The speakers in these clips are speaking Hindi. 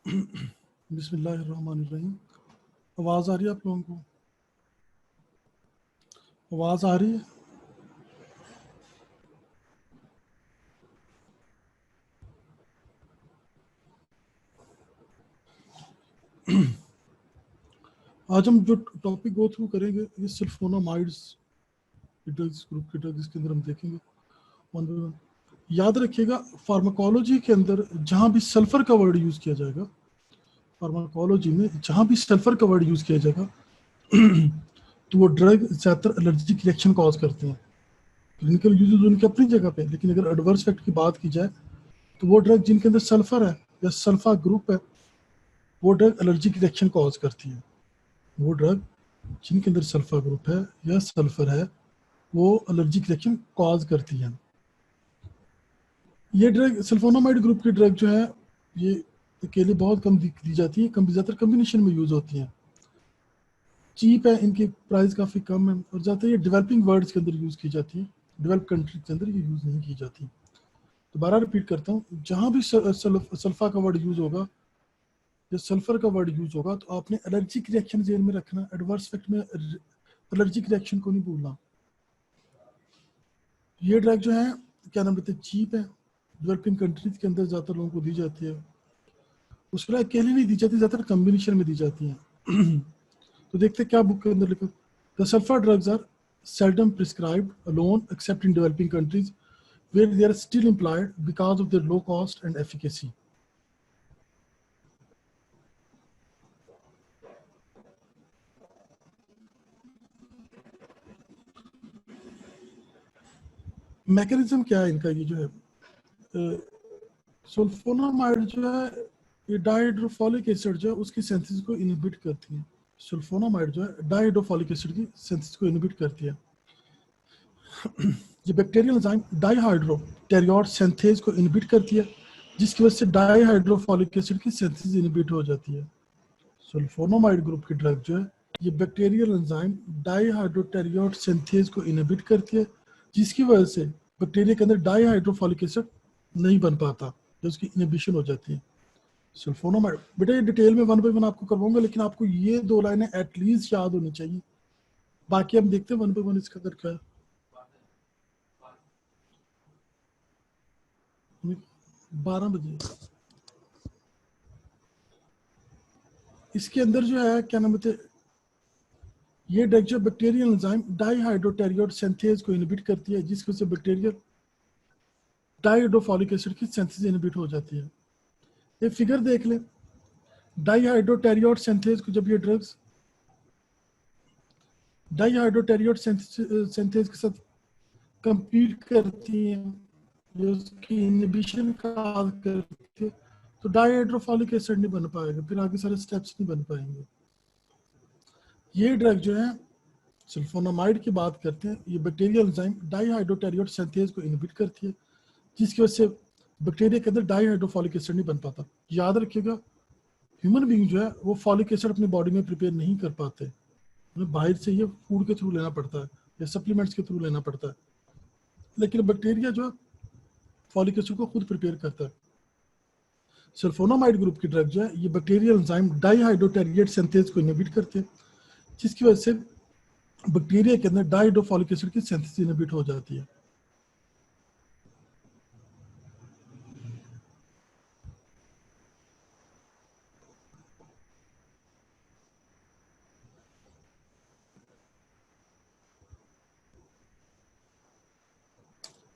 बिस्मिल्लाहिर्रहमानिर्रहीम। आवाज़ आ रही है आप लोगों को? आवाज़ आ रही है? आज हम जो टॉपिक गो थ्रू करेंगे ये सल्फोनामाइड्स ड्रग्स, ग्रुप के ड्रग्स के अंदर हम देखेंगे वन बाय वन। याद रखिएगा फार्माकोलॉजी के अंदर जहाँ भी सल्फर का वर्ड यूज़ किया जाएगा, फार्माकोलॉजी में जहाँ भी सल्फर का वर्ड यूज़ किया जाएगा तो वो ड्रग ज़्यादातर एलर्जिक रिएक्शन कॉज करते हैं। क्लिनिकल यूजेज उनकी अपनी जगह पे, लेकिन अगर एडवर्स इफेक्ट की बात की जाए तो वो ड्रग जिनके अंदर सल्फर है या सल्फा ग्रुप है वो ड्रग एलर्जिक रिएक्शन कॉज करती है। वो ड्रग जिनके अंदर सल्फर ग्रुप है या सल्फर है वो एलर्जिक रिएक्शन कॉज करती है। ये ड्रग सल्फोनामाइड ग्रुप की ड्रग जो है ये अकेले बहुत कम दी जाती है, ज़्यादातर कम्बिनेशन में यूज़ होती हैं। चीप है, इनकी प्राइस काफ़ी कम है और ज़्यादातर ये डेवलपिंग वर्ल्ड्स के अंदर यूज़ की जाती है, डेवलप कंट्रीज के अंदर ये यूज़ नहीं की जाती। दोबारा रिपीट करता हूँ, जहाँ भी सल्फा का वर्ड यूज़ होगा या सल्फर का वर्ड यूज़ होगा तो आपने एलर्जिक रिएक्शन जेल में रखना, एडवर्स इफेक्ट में एलर्जिक रिएक्शन को नहीं भूलना। ये ड्रग जो है क्या नाम कहते हैं, चीप है, डेवलपिंग कंट्रीज के अंदर ज़्यादातर लोगों को दी जाती है। उसके लिए अकेले नहीं दी जाती, ज़्यादातर कम्बिनेशन में दी जाती हैं। तो देखते क्या बुक के अंदर लिखा, the sulphur drugs are seldom prescribed alone except in developing countries where they are still employed because of their low cost and efficacy. Mechanism क्या है इनका, ये जो है सल्फोनामाइड जो है ये डाइहाइड्रोफोलिक एसिड जो है उसकी सिंथेसिस को इनहिबिट करती है। सल्फोनामाइड जो है डाइहाइड्रोफोलिक एसिड की सिंथेसिस को इनहिबिट करती है। ये बैक्टीरियल एंजाइम डाइहाइड्रोटेरियोड सिंथेज को इनहिबिट करती है, जिसकी वजह से डाइहाइड्रोफोलिक एसिड की सिंथेसिस इनहिबिट हो जाती है। सल्फोनामाइड ग्रुप की ड्रग जो है ये बैक्टीरियल एंजाइम डाइहाइड्रोटेरियोड सिंथेज को इनहिबिट करती है, जिसकी वजह से बैक्टीरिया के अंदर डाइहाइड्रोफोलिक एसिड नहीं बन पाता, तो उसकी इनहिबिशन हो जाती है। सल्फोनामाइड बेटा ये डिटेल में वन बाय वन आपको करवाऊंगा, लेकिन आपको ये दो लाइनें एटलीस्ट याद होनी चाहिए। बाकी हम देखते हैं वन बाय वन इसका अंदर क्या है। 12 बजे इसके अंदर जो है क्या नाम होते, ये ड्रग जो बैक्टीरियल एंजाइम डाइहाइड्रोटेरियोड सिंथेज को इनहिबिट करती है, जिसकी वजह से बैक्टीरियल डाइहाइड्रोफोलिक एसिड की सिंथेसिस इनहिबिट हो जाती है। ये फिगर देख लें, डाइहाइड्रोटेरियोड सिंथेज को जब ये ड्रग्स डाइहाइड्रोटेरियोड सिंथेज के साथ कंपीट करती हैं, जो उसकी इनहिबिशन का करती है, तो डाइहाइड्रोफोलिक एसिड नहीं बन पाएगा, फिर आगे सारे स्टेप्स नहीं बन पाएंगे। ये ड्रग जो है सल्फोनामाइड की बात करते हैं, ये बैक्टीरियल एंजाइम डाइहाइड्रोटेरियोड सिंथेज को इनहिबिट करती है, जिसकी वजह से बैक्टीरिया के अंदर डाइहाइड्रोफोलिक एसिड नहीं बन पाता। याद रखिएगा ह्यूमन बीइंग जो है वो फॉलिक एसिड अपनी बॉडी में प्रिपेयर नहीं कर पाते, उन्हें बाहर से ये फूड के थ्रू लेना पड़ता है या सप्लीमेंट्स के थ्रू लेना पड़ता है, लेकिन बैक्टीरिया जो है फॉलिक एसिड को खुद प्रिपेयर करता है। सल्फोनामाइड ग्रुप की ड्रग जो है ये बैक्टीरियल एंजाइम डाइहाइड्रोटेरियोड सिंथेज को इनहिबिट करते हैं, जिसकी वजह से बैक्टीरिया के अंदर डाइहाइड्रोफोलिक एसिड की सिंथेसिस इनहिबिट हो जाती है।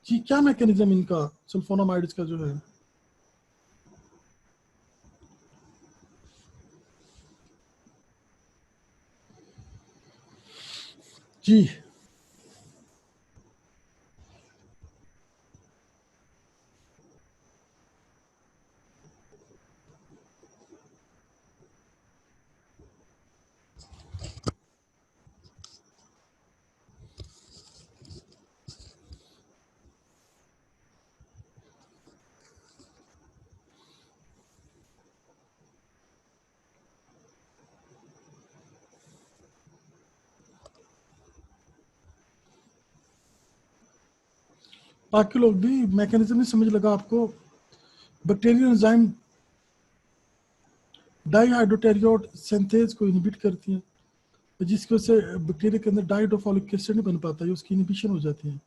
जी क्या मैकेनिज्म इनका सल्फोनामाइड्स का जो है, जी बाकी लोग भी मैकेनिज्म नहीं समझ लगा आपको। बैक्टीरियल एंजाइम डाईहाइड्रोटेरियोड सिंथेज को इनहिबिट करती हैं, जिसकी वजह से बैक्टीरिया के अंदर डाइहाइड्रोफॉलिक एसिड नहीं बन पाता है, उसकी इनहिबिशन हो जाती है।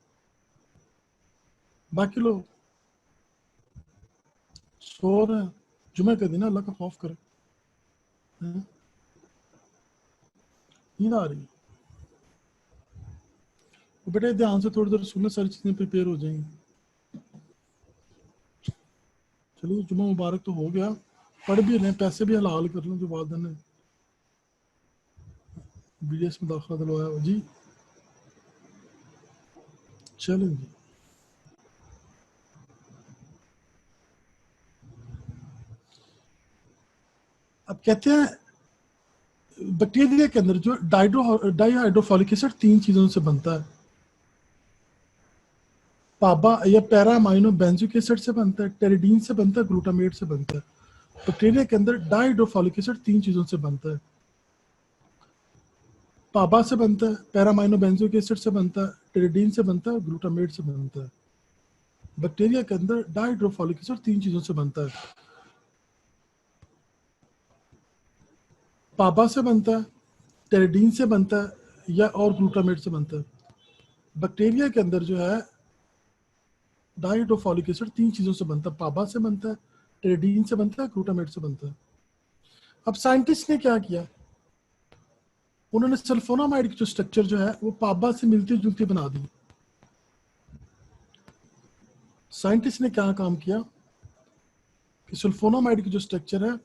बाकी लोग सो रहे हैं, जुमे का दिन है, अल्लाह का खौफ करें। नींद आ रही है? बेटे ध्यान से थोड़ी देर सुनना, सारी चीजें प्रिपेयर हो जाएंगी। चलो जुम्मा मुबारक तो हो गया, पढ़ भी लें, पैसे भी हलाल कर लें जो वालदैन ने BDS में दाखिला दिलवाया जी। चलें जी। अब कहते हैं बैक्टीरिया के अंदर जो डाईहाइड्रोफॉलिक एसिड 3 चीजों से बनता है। पाबा या पैरा अमाइनो बेंजोइक एसिड से बनता है, टेरिडीन से बनता है, ग्लूटामेट से बनता है। बैक्टीरिया के अंदर डाईहाइड्रोफॉलिक एसिड 3 चीजों से बनता है। पाबा से बनता है, पैरा अमाइनो बेंजोइक एसिड से बनता है, टेरिडीन से बनता है, ग्लूटामेट से बनता है। बैक्टीरिया के अंदर डाईहाइड्रोफॉलिक एसिड 3 चीजों से बनता है। पाबा से बनता है, टेरिडीन से बनता है, या और ग्लूटामेट से बनता है। बैक्टीरिया के अंदर जो है डाइहाइड्रोफॉलिक एसिड 3 चीजों से बनता है। पाबा से बनता है, टेरिडीन से बनता है, ग्लूटामेट से बनता है। अब साइंटिस्ट ने क्या किया, उन्होंने सल्फोनामाइड की जो स्ट्रक्चर जो है वो पाबा से मिलती जुलती बना दी। साइंटिस्ट ने क्या काम किया कि सल्फोनामाइड की जो स्ट्रक्चर है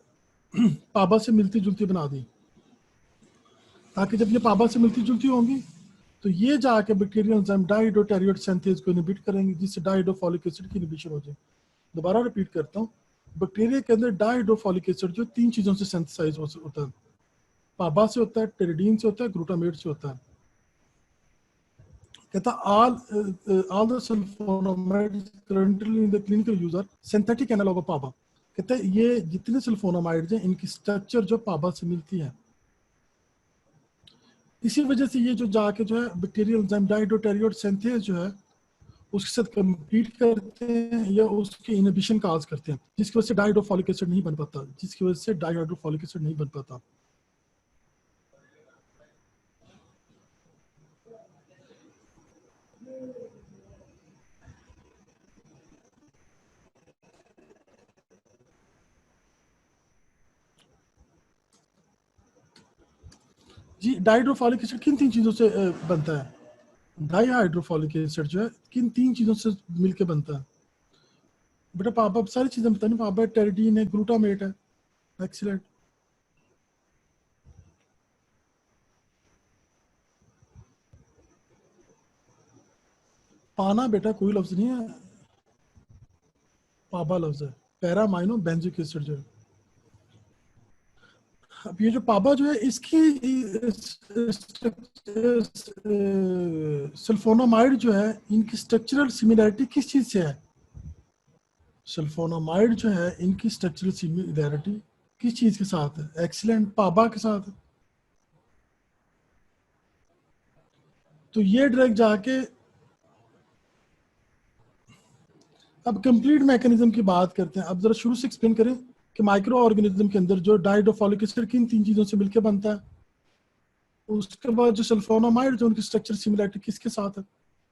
पाबा से मिलती जुलती बना दी, ताकि जब ये पाबा से मिलती जुलती होंगी तो ये जाके बैक्टीरियल एंजाइम डाइहाइड्रोटेरियोड सिंथेज को इनहिबिट करेंगे, जिससे डाइहाइड्रोफॉलिक एसिड की इनहिबिशन हो जाए। दोबारा रिपीट करता हूँ, बैक्टीरिया के अंदर डाइहाइड्रोफॉलिक एसिड जो 3 चीजों से सिंथेसाइज होता है। पाबा से होता है, टेरिडीन से होता है, ग्लूटामेट से होता है। कहता all the sulfonamides currently in the clinical use are synthetic analog of पाबा। कहते हैं ये जितने सल्फोनामाइड्स हैं इनकी स्ट्रक्चर जो पाबा से मिलती है, इसी वजह से ये जो जाके जो है बैक्टीरियल एंजाइम डाइहाइड्रोटेरियोड सिंथेज जो है उसके साथ कम्पीट करते हैं या उसके इनहिबिशन काज करते हैं, जिसकी वजह से डाइहाइड्रोफॉलिक एसिड नहीं बन पाता, जिसकी वजह से डाइहाइड्रोफॉलिक एसिड नहीं बन पाता। जी, डाइहाइड्रोफॉलिक एसिड किन 3 चीजों से बनता है? डाइहाइड्रोफॉलिक एसिड जो है किन 3 चीजों से मिलके बनता है? बेटा पापा सारी चीजें बतानी, पापा टेरिडीन है, ग्लूटामेट है। एक्सीलेंट। पाना बेटा कोई लफ्ज नहीं है, पाबा लफ्ज है। पैरा माइनो बेंजिक एसिड जो है, अब ये जो पाबा जो है इसकी सल्फोनामाइड जो है इनकी स्ट्रक्चरल सिमिलैरिटी किस चीज से है? सल्फोनामाइड जो है इनकी स्ट्रक्चरल सिमिलैरिटी किस चीज के साथ है? एक्सीलेंट, पाबा के साथ है। तो ये ड्रग जाके, अब कंप्लीट मैकेनिज्म की बात करते हैं। अब जरा शुरू से एक्सप्लेन करें कि माइक्रो ऑर्गेनिज्म के अंदर जो डाइहाइड्रोफॉलिक एसिड किन 3 चीजों से मिलकर बनता है, उसके बाद जो सल्फोनामाइड जो उनकी स्ट्रक्चर सिमिलरिटी किसके साथ है,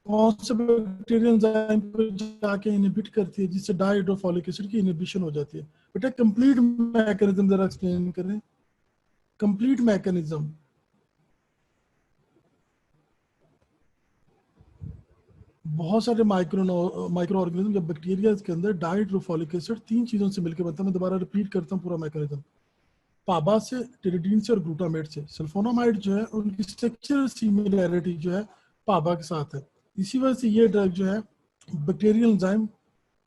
कौन से बैक्टीरियल एंजाइम पे जाके इनहिबिट करती है, जिससे डाइहाइड्रोफॉलिक एसिड की इनहिबिशन हो जाती है। बेटा कंप्लीट मैकेनिज्म जरा एक्सप्लेन करें, कंप्लीट मैकेनिज्म। बहुत सारे माइक्रो ऑर्गेनिज्म या बैक्टीरिया के अंदर डाइहाइड्रोफॉलिक एसिड 3 चीजों से मिलकर बनता है। मैं दोबारा रिपीट करता हूँ पूरा मैकेनिज्म। पाबा से, टेरिडीन से और ग्लूटामेट से। सल्फोनामाइड जो है उनकी स्ट्रक्चरल सिमिलैरिटी जो है पाबा के साथ है। इसी वजह से ये ड्रग जो है बैक्टीरियल एंजाइम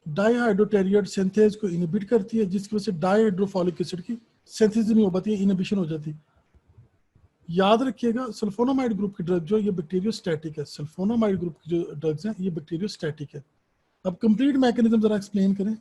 डाइहाइड्रोटेरियोड सिंथेज को इनहिबिट करती है, जिसकी वजह से डाइहाइड्रोफॉलिक एसिड की सिंथेसिस नहीं हो पाती है, इनहिबिशन हो जाती है। याद रखिएगा सल्फोनामाइड ग्रुप की ड्रग जो है ये बैक्टीरियोस्टैटिक है। सल्फोनामाइड ग्रुप की जो ड्रग्स हैं ये बैक्टीरियोस्टैटिक है। अब कंप्लीट मैकेनिज्म जरा एक्सप्लेन करें।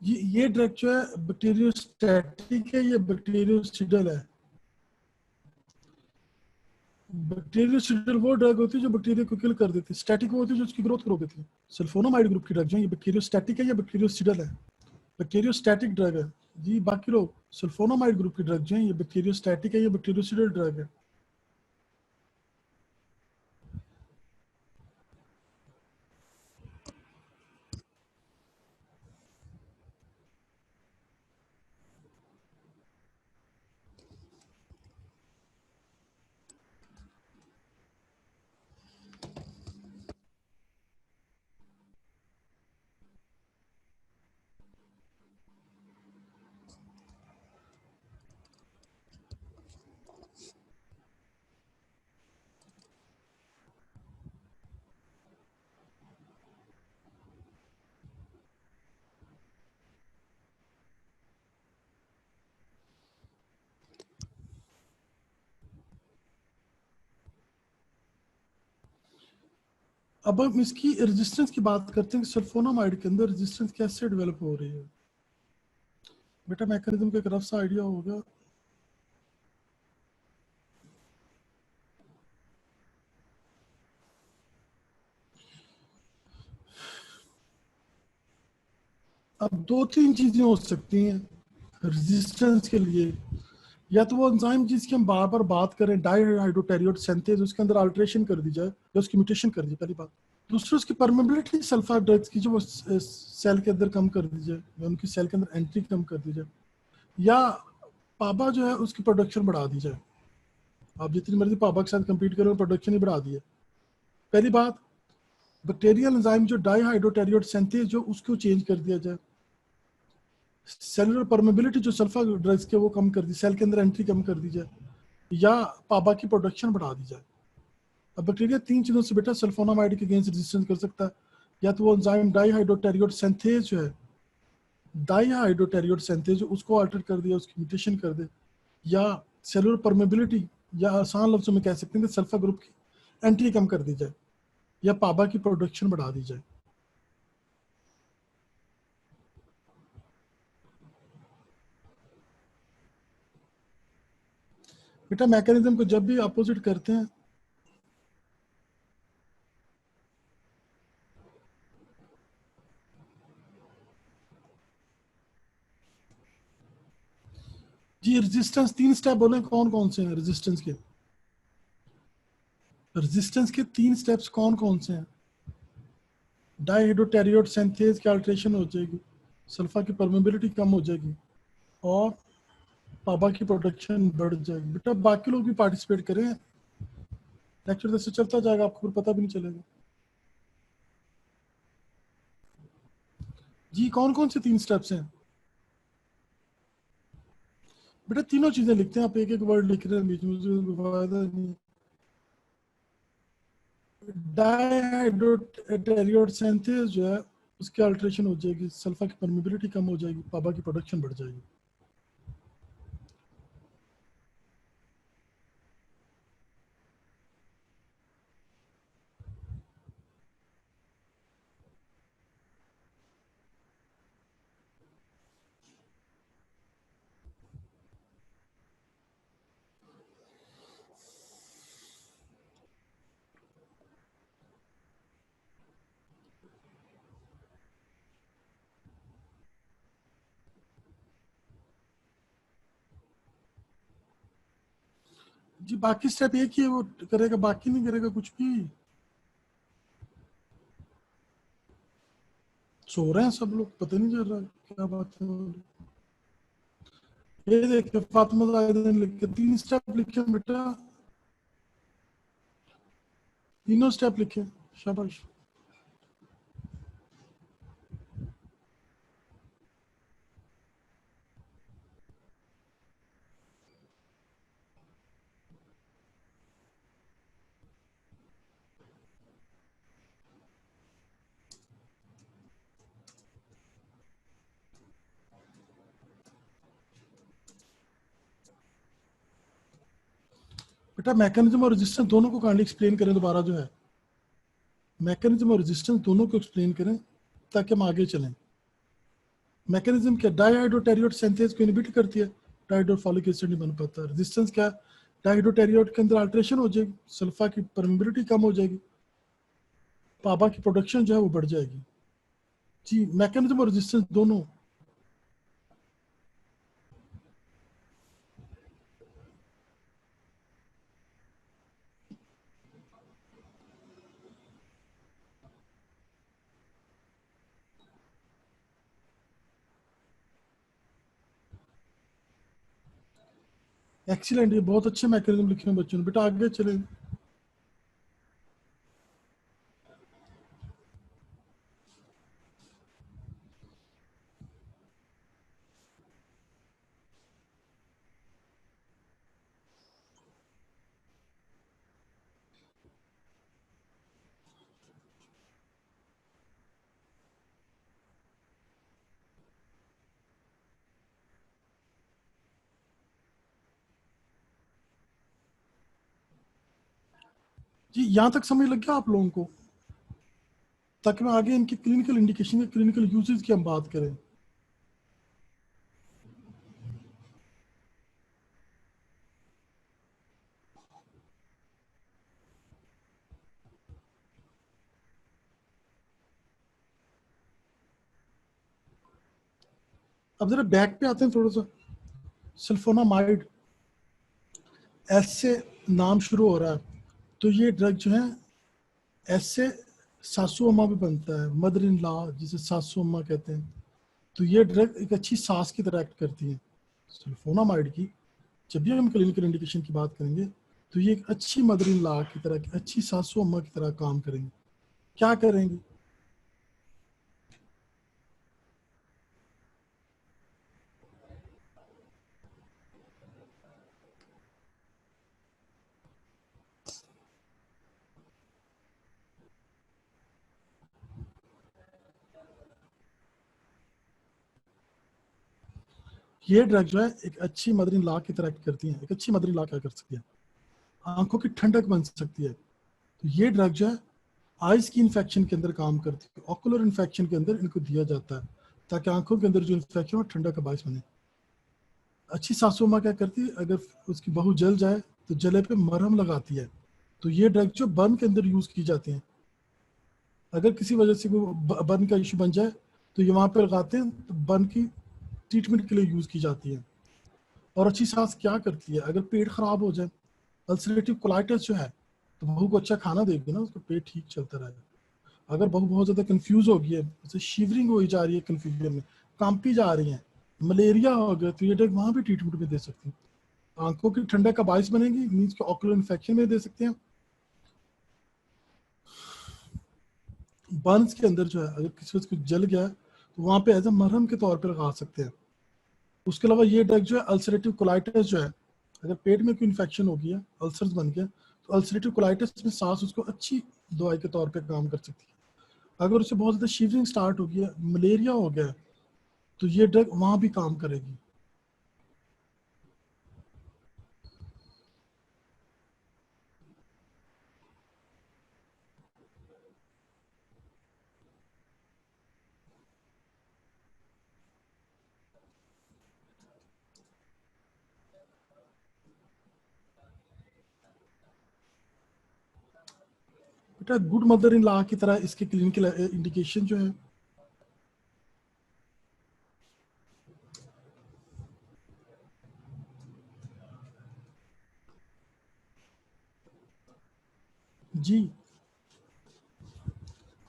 ये ड्रग जो है बैक्टीरियोस्टैटिक है, ये बैक्टीरियोसिडल है। बैक्टीरियोसिडल वो ड्रग होती है जो बैक्टीरिया को किल कर देती है, स्टैटिक वो होती है जो उसकी ग्रोथ को रोक देती है। सल्फोनामाइड ग्रुप की ड्रग जो है, ये बैक्टीरियोस्टैटिक है या बैक्टीरियोसिडल है? बैक्टीरियोस्टैटिक ड्रग है जी। बाकी लोग सल्फोनामाइड ग्रुप की ड्रग जो है, ये बैक्टीरियोस्टैटिक है या बैक्टीरियोसिडल ड्रग है? अब हम इसकी रेजिस्टेंस की बात करते हैं कि सल्फोनामाइड के अंदर रेजिस्टेंस कैसे डेवलप हो रही है। बेटा मैकेनिज्म का एक रफ सा आइडिया होगा। अब दो तीन चीजें हो सकती हैं रेजिस्टेंस के लिए। या तो वो एंजाइम जिसकी हम बार बार बात करें, डाइहाइड्रोटेरियोड सिंथेज, उसके अंदर अल्टरेशन कर दी जाए या उसकी म्यूटेशन कर दी, पहली बात। दूसरी उसकी परमेबिलिटी सल्फा ड्रग्स की जो वो सेल के अंदर कम कर दी जाए, या उनकी सेल के अंदर एंट्री कम कर दी जाए, या पाबा जो है उसकी प्रोडक्शन बढ़ा दी जाए। आप जितनी मर्जी पाबा के साथ कंपीट करें, प्रोडक्शन ही बढ़ा दी है। पहली बात, बैक्टीरियल एंजाइम जो डाइहाइड्रोटेरियोड सिंथेज जो उसको चेंज कर दिया जाए। सेलुलर परमेबिलिटी जो सल्फा ड्रग्स के वो कम कर दी, सेल के अंदर एंट्री कम कर दी जाए, या पाबा की प्रोडक्शन बढ़ा दी जाए। अब बैक्टीरिया तीन चीजों से बेटा सल्फोनामाइड के अगेंस्ट रेजिस्टेंस कर सकता है। या तो वो एंजाइम डाइहाइड्रोटेरियोड सिंथेज जो है, डाइहाइड्रोटेरियोड सिंथेज उसको अल्टर कर दिया, उसकी म्यूटेशन कर दे, या सेलुलर परमेबिलिटी, या आसान लफ्जों में कह सकते हैं कि सल्फा ग्रुप की एंट्री कम कर दी जाए, या पाबा की प्रोडक्शन बढ़ा दी जाए। बेटा मैकेनिज्म को जब भी अपोजिट करते हैं, जी रेजिस्टेंस तीन स्टेप बोले, कौन कौन से हैं रेजिस्टेंस के? रेजिस्टेंस के तीन स्टेप्स कौन कौन से हैं? डाइहाइड्रोटेरियोड सिंथेज की अल्टरेशन हो जाएगी, सल्फा की परमेबिलिटी कम हो जाएगी, और पाबा की प्रोडक्शन बढ़ जाएगी। बेटा बाकी लोग भी पार्टिसिपेट करें, लेक्चर जैसे चलता जाएगा, आपको फिर पता भी नहीं चलेगा। जी कौन कौन से तीन स्टेप्स हैं? बेटा तीनों चीजें लिखते हैं, आप एक एक वर्ड लिख रहे हैं बीच में, उसमें फायदा नहीं। डाइहाइड्रोटेरियोड सिंथेज जो है उसकी अल्टरेशन हो जाएगी, सल्फा की परमिबिलिटी कम हो जाएगी, पाबा की प्रोडक्शन बढ़ जाएगी। जी बाकी स्टेप एक ही है, वो करेगा, बाकी नहीं करेगा कुछ भी। सो रहे हैं सब लोग, पता नहीं चल रहा क्या बात है। ये देखिए फातिमा जाहिदीन लिख के तीन स्टेप लिखे बेटा, तीनों स्टेप लिखे, शाबाश। बेटा मैकेनिज्म और रेजिस्टेंस दोनों को काइंडली एक्सप्लेन करें दोबारा, जो है मैकेनिज्म और रेजिस्टेंस दोनों को एक्सप्लेन करें ताकि हम आगे चलें। मैकेनिज्म क्या, डाईहाइड्रोटेरियोट सिंथेज को इनहिबिट करती है, डाईहाइड्रोफॉलिक एसिड नहीं बन पाता। रेजिस्टेंस क्या, डाईहाइड्रोटेरियोट के अंदर अल्ट्रेशन हो जाएगी, सल्फा की परमिबिलिटी कम हो जाएगी, पाबा की प्रोडक्शन जो है वो बढ़ जाएगी। जी, मैकेनिज्म और रेजिस्टेंस दोनों। एक्सीलेंट, ये बहुत अच्छे मैकेनिज्म लिखे हैं बच्चों ने। बेटा आगे चले। जी, यहाँ तक समझ लग गया आप लोगों को, ताकि मैं आगे इनकी क्लिनिकल इंडिकेशन, क्लिनिकल यूजेस की हम बात करें। अब जरा बैक पे आते हैं थोड़ा सा। सल्फोनामाइड, एस से नाम शुरू हो रहा है, तो ये ड्रग जो है एस से सासुअमा भी बनता है, मदर इन लॉ जिसे सासुअमा कहते हैं। तो ये ड्रग एक अच्छी सास की तरह एक्ट करती है सल्फोनामाइड की। जब भी हम क्लिनिकल इंडिकेशन की बात करेंगे तो ये एक अच्छी मदर इन लॉ की तरह, अच्छी सासू अम्मा की तरह काम करेंगे। क्या करेंगे, ये ड्रग जो है एक अच्छी मदर इन लॉ की तरह एक्ट करती है। एक अच्छी मदर इन लॉ क्या कर सकती है, आंखों की ठंडक बन सकती है। तो ये ड्रग जो है आइज की इन्फेक्शन के अंदर काम करती है, ऑकुलर इन्फेक्शन के अंदर इनको दिया जाता है, ताकि आंखों के अंदर जो इन्फेक्शन है ठंडक का बायस बने। अच्छी सासू माँ क्या करती है, अगर उसकी बहू जल जाए तो जले पे मरहम लगाती है। तो ये ड्रग जो बर्न के अंदर यूज की जाती है, अगर किसी वजह से वो बर्न का इशू बन जाए तो ये वहाँ पे लगाते हैं, तो बर्न की ट्रीटमेंट के लिए यूज की जाती है। और अच्छी सांस क्या करती है, अगर पेट खराब हो जाए, अल्सरेटिव कोलाइटिस जो है, तो बहू को अच्छा खाना देगी ना, उसका पेट ठीक चलता रहेगा। अगर बहू बहुत ज्यादा कंफ्यूज हो गई है, जैसे शिवरिंग हो जा रही है कंफ्यूजन में, कांपी जा रही है, मलेरिया हो गया, तो ये ड्रग वहाँ भी ट्रीटमेंट में दे सकते हैं। आंखों की ठंडक का बायस बनेगी, मीन्स के ऑकुलर इन्फेक्शन में दे सकते हैं। बर्न्स के अंदर जो है, अगर किसी वजह से कुछ जल गया है तो वहाँ पे एज अ मरहम के तौर पर लगा सकते हैं। उसके अलावा ये ड्रग जो है अल्सरेटिव कोलाइटिस जो है, अगर पेट में कोई इन्फेक्शन हो गया, अल्सर्स बन गया, तो अल्सरेटिव कोलाइटिस में सांस उसको अच्छी दवाई के तौर पे काम कर सकती है। अगर उसे बहुत ज़्यादा शिवरिंग स्टार्ट हो गया, मलेरिया हो गया, तो ये ड्रग वहाँ भी काम करेगी। बेटा गुड मदर इन लॉ की तरह इसके क्लिनिकल इंडिकेशन जो है, जी,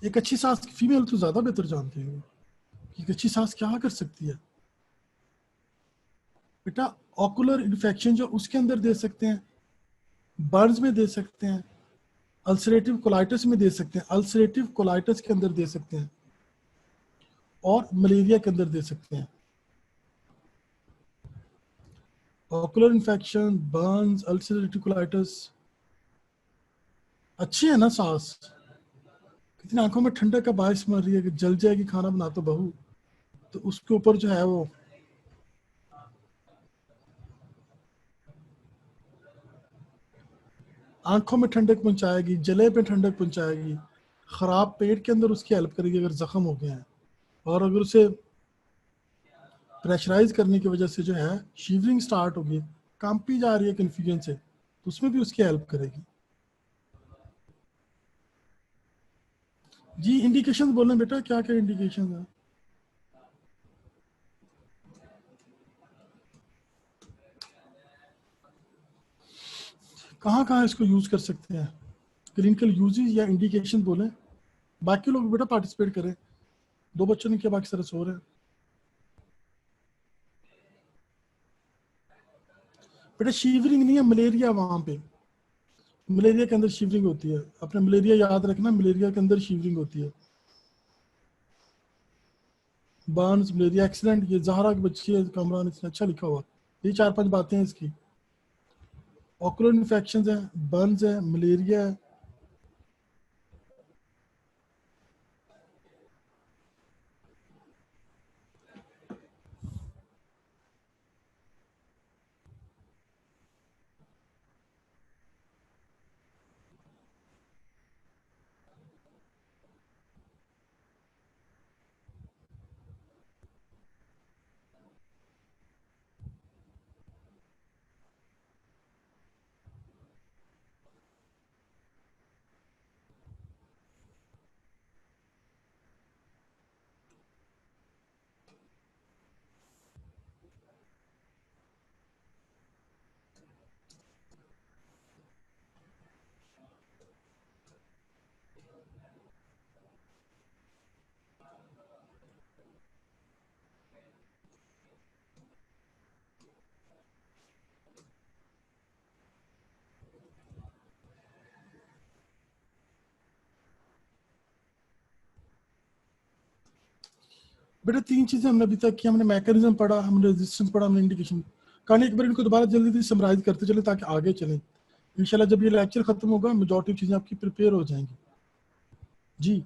एक अच्छी सांस फीमेल तो ज़्यादा बेहतर जानती है कि एक अच्छी सांस क्या कर सकती है। बेटा ऑकुलर इन्फेक्शन जो उसके अंदर दे सकते हैं, बर्न्स में दे सकते हैं, अल्सरेटिव कोलाइटिस में दे सकते हैं, अल्सरेटिव कोलाइटिस के अंदर दे सकते हैं, और मलेरिया के अंदर दे सकते हैं। Ocular infection, Burns, ulcerative colitis, अच्छी है ना सांस। कितनी आंखों में ठंडक का बायस मर रही है कि जल जाएगी खाना बना तो बहू, तो उसके ऊपर जो है वो आंखों में ठंडक पहुंचाएगी, जले पे ठंडक पहुंचाएगी, खराब पेट के अंदर उसकी हेल्प करेगी अगर जख्म हो गया है। और अगर उसे प्रेशराइज करने की वजह से जो है शिवरिंग स्टार्ट होगी, कांपी जा रही है कन्फ्यूजन से, तो उसमें भी उसकी हेल्प करेगी। जी इंडिकेशन बोलना बेटा, क्या क्या इंडिकेशन है? कहाँ कहाँ इसको यूज कर सकते हैं? क्लिनिकल यूजेज या इंडिकेशन बोले। बाकी लोग बेटा पार्टिसिपेट करें। दो बच्चों ने किया, बाकी सारे सो रहे हैं। बेटा शिवरिंग नहीं है, मलेरिया वहां पे, मलेरिया के अंदर शिवरिंग होती है। अपने मलेरिया याद रखना, मलेरिया के अंदर शिवरिंग होती है। बर्न्स, मलेरिया, एक्सीडेंट, ये जहरा की बच्ची है कमरान, इसने अच्छा लिखा हुआ। ये चार पांच बातें हैं इसकी। ऑकुलर इन्फेक्शन है, बर्न्स है, मलेरिया है। बेटा तीन चीजें हमने अभी तक की, हमने मैकेनिज्म पढ़ा, हमने रेजिस्टेंस पढ़ा, हमने इंडिकेशन। कहानी एक बार इनको दोबारा जल्दी जल्दी समराइज करते चले ताकि आगे चलें। इंशाल्लाह जब ये लेक्चर खत्म होगा मेजॉरिटी चीजें आपकी प्रिपेयर हो जाएंगी। जी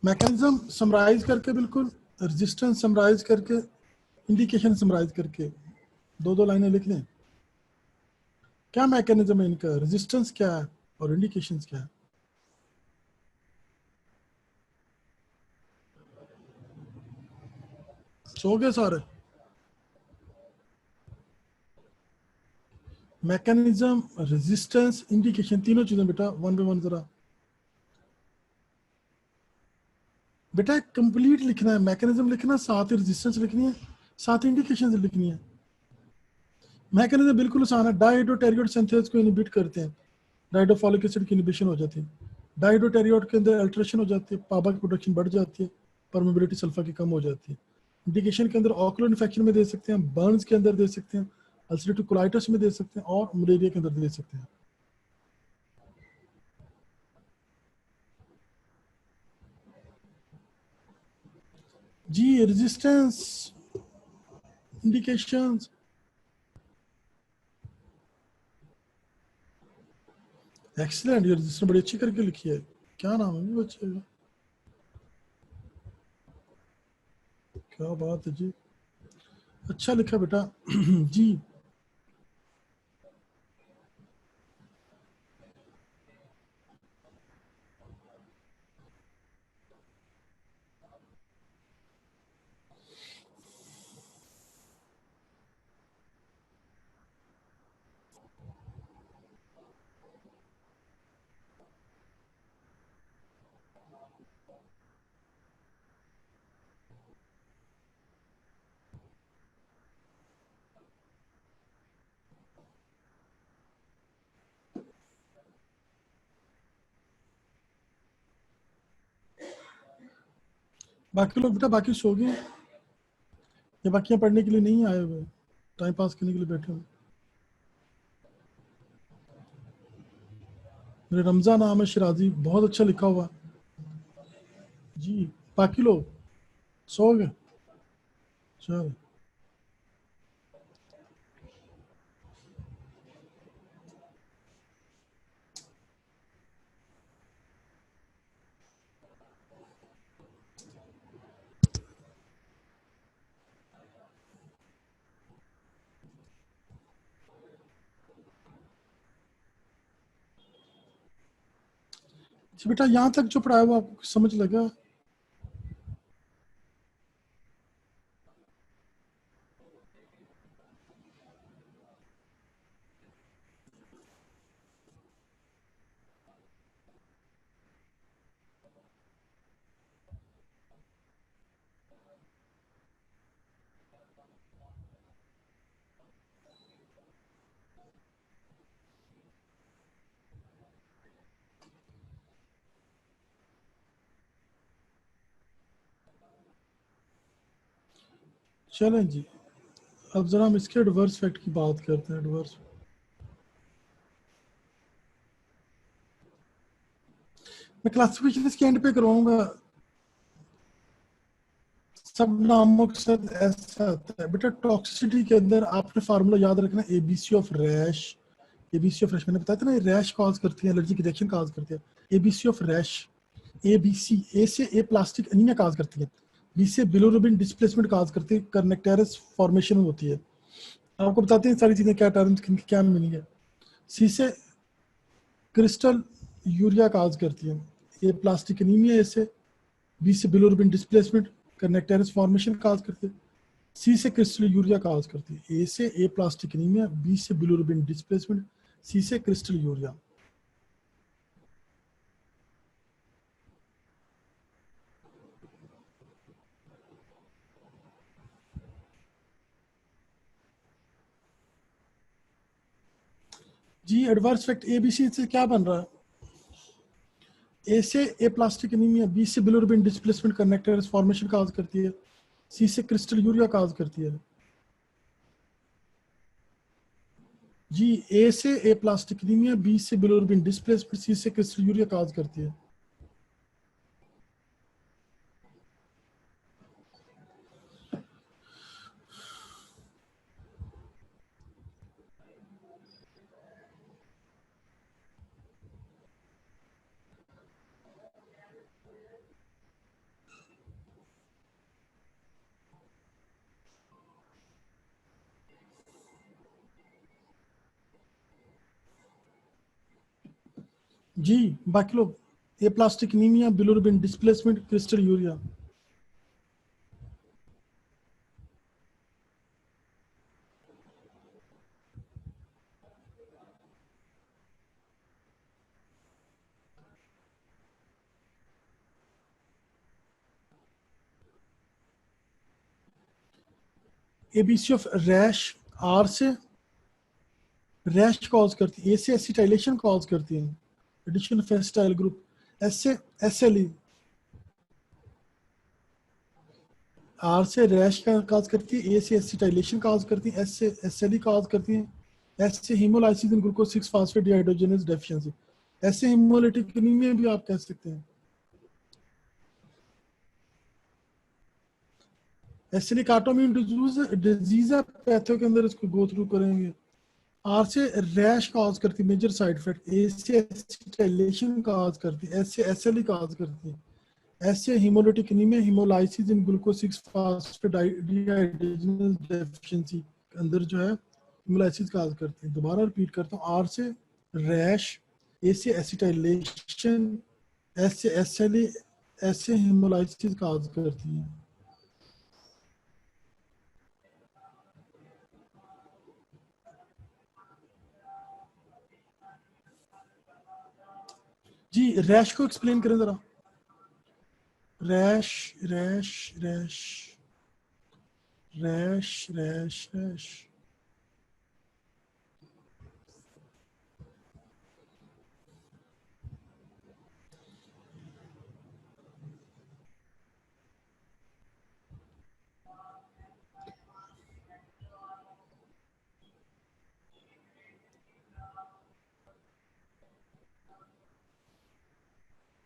मैकेनिज्म समराइज करके, बिल्कुल रेजिस्टेंस समराइज करके, इंडिकेशन समराइज करके दो दो लाइनें लिख लें। क्या मैकेनिज्म है इनका, रेजिस्टेंस क्या है और इंडिकेशन क्या है? सो गए सारे? मैकेनिज्म, रेजिस्टेंस, इंडिकेशन, तीनों चीजें बेटा वन बाय वन जरा। बेटा कंप्लीट लिखना है, मैकेनिज्म लिखना, साथ ही रेजिस्टेंस लिखनी है, साथ ही इंडिकेशन लिखनी है। मैकेनिज्म बिल्कुल आसान है, डायहैड्रोटेरियोट सिंथेज को इनहिबिट करते हैं, डायहैड्रोफॉलिक एसिड की इनहिबिशन हो जाती है। डायहैड्रोटेरियोट के अंदर अल्ट्रेशन हो जाती है, पापा की प्रोडक्शन बढ़ जाती है, परमेबिलिटी सल्फा की कम हो जाती है। इंडिकेशन के अंदर ऑकुलर इन्फेक्शन में दे सकते हैं, बर्न्स के अंदर दे सकते हैं, अल्सरेटिव कोलाइटिस में दे सकते हैं, और मलेरिया के अंदर दे सकते हैं। जी रेजिस्टेंस, इंडिकेशंस। एक्सीलेंट, ये रजिस्टर बड़ी अच्छी करके लिखी है। क्या नाम है बच्चे का? क्या बात है जी, अच्छा लिखा बेटा। जी बाकी लोग बेटा बाकी सो गए, ये बाकियां पढ़ने के लिए नहीं आए हुए, टाइम पास करने के लिए बैठे हुए। मेरे रमजा नाम है शिराजी, बहुत अच्छा लिखा हुआ। जी बाकी लोग सो गए? चलो बेटा यहाँ तक जो पढ़ाया वो आपको समझ लगा? चलें जी, अब जरा हम इसके एडवर्स फैक्ट की बात करते हैं। एडवर्स, मैं क्लासिफिकेशन इसके एंड पे करवाऊंगा। सब नामों के साथ ऐसा आता है बेटा। टॉक्सिसिटी के अंदर आपने फार्मूला याद रखना, ABC of rash. ABC of rash मैंने बताया था ना, रैश कॉज करती है, एलर्जिक रिएक्शन कॉज करती है। ABC of rash, A B C, A से ए प्लास्टिक एनीमिया काज करती है, बी से बिलोरुबिन डिस्प्लेसमेंट काज करती है, कर्नेक्टेरिस फॉर्मेशन होती है। आपको बताते हैं सारी चीजें क्या टर्म्स किनकी क्या मीनिंग है। सी से क्रिस्टल यूरिया काज करती है, ए प्लास्टिक एनीमिया, ए से बी से बिलोरुबिन डिस्प्लेसमेंट कर्नेक्टेरिस फॉर्मेशन काज करती है, सी से क्रिस्टल यूरिया काज करती है। ए से ए प्लास्टिक एनीमिया, बी से बिलोरुबिन डिस्प्लेसमेंट, सी से क्रिस्टल यूरिया। जी adverse effect A B C से क्या बन रहा है? ए से ए प्लास्टिक एनीमिया, बी से bilirubin displacement kernicterus formation cause करती है, सी से क्रिस्टल यूरिया काज करती है। जी ए से ए प्लास्टिक एनीमिया, बी से बिलोरुबिन डिस्प्लेसमेंट, सी से क्रिस्टल यूरिया काज करती है। जी बाकी लोग, aplastic anaemia, bilirubin displacement, crystalluria. ABC of rash, R से रैश कॉज करती है, ए से एसिटाइलेशन कॉज करती है, addition of acetyl group, S से एसएलई, आर से रैश का काज करती है, ए से एसिटाइलेशन काज करती है, एस से एसएलई काज करती है, एस से haemolysis in glucose 6 phosphate dehydrogenase deficiency, S से हीमोलिटिक एनीमिया भी आप कह सकते हैं। एसिडिक ऑटोइम्यून डिजीज है, पैथो के अंदर इसको गो थ्रू करेंगे। आर से रैश काज करती है, मेजर साइड इफेक्ट, ए से एसिटाइलेशन काज करती है, एस से एसएलई काज करती है, ऐसे haemolytic anaemia, haemolysis in glucose 6 phosphate dehydrogenase deficiency के अंदर जो है हीमोलाइसिस काज करते हैं। दोबारा रिपीट करता हूँ, आर से रैश, ए से एसिटाइलेशन, एस से एसएलई, एस से हीमोलाइसिस काज करती है। जी रैश को एक्सप्लेन करें जरा। Rash rash rash rash rash rash